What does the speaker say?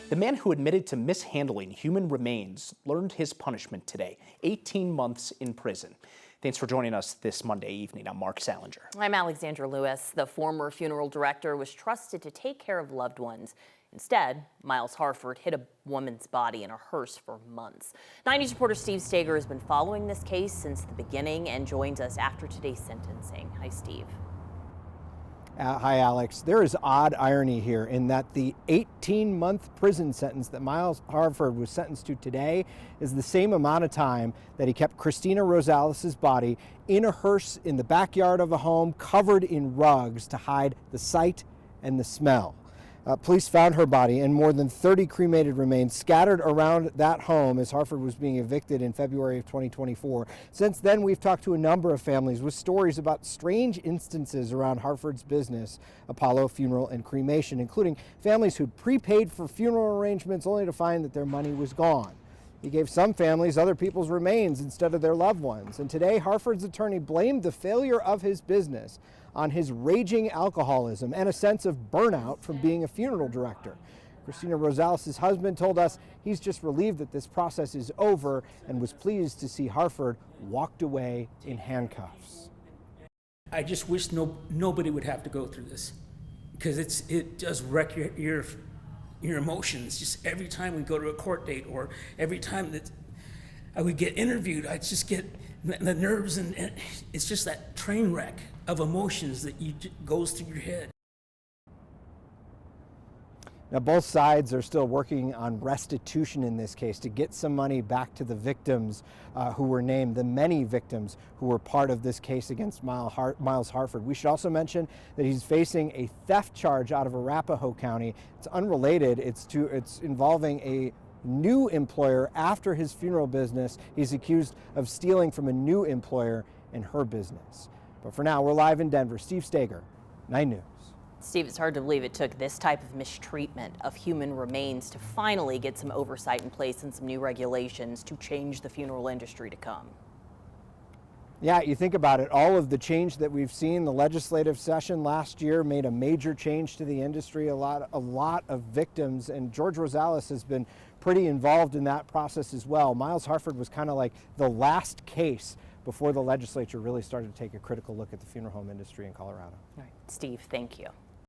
The man who admitted to mishandling human remains learned his punishment today, 18 months in prison. Thanks for joining us this Monday evening. I'm Mark Salinger. I'm Alexandra Lewis. The former funeral director was trusted to take care of loved ones. Instead, Miles Harford hid a woman's body in a hearse for months. 90's reporter Steve Stager has been following this case since the beginning and joins us after today's sentencing. Hi, Steve. Hi, Alex. There is odd irony here in that the 18-month prison sentence that Miles Harford was sentenced to today is the same amount of time that he kept Christina Rosales' body in a hearse in the backyard of a home covered in rugs to hide the sight and the smell. Police found her body and more than 30 cremated remains scattered around that home as Harford was being evicted in February of 2024. Since then, we've talked to a number of families with stories about strange instances around Harford's business, Apollo Funeral and Cremation, including families who'd prepaid for funeral arrangements only to find that their money was gone. He gave some families other people's remains instead of their loved ones. And today, Harford's attorney blamed the failure of his business on his raging alcoholism and a sense of burnout from being a funeral director. Christina Rosales' husband told us he's just relieved that this process is over and was pleased to see Harford walked away in handcuffs. I just wish nobody would have to go through this, because it does wreck your emotions. Just every time we go to a court date or every time that I would get interviewed, I just get the nerves, and it's just that train wreck of emotions that goes through your head. Now, both sides are still working on restitution in this case to get some money back to the victims who were named, the many victims who were part of this case against Miles Harford. We should also mention that he's facing a theft charge out of Arapahoe County. It's unrelated. It's involving a new employer after his funeral business. He's accused of stealing from a new employer in her business. But for now, we're live in Denver. Steve Stager, 9 News. Steve, it's hard to believe it took this type of mistreatment of human remains to finally get some oversight in place and some new regulations to change the funeral industry to come. Yeah, you think about it, all of the change that we've seen, the legislative session last year made a major change to the industry, a lot of victims, and George Rosales has been pretty involved in that process as well. Miles Harford was kind of like the last case before the legislature really started to take a critical look at the funeral home industry in Colorado. All right, Steve, thank you.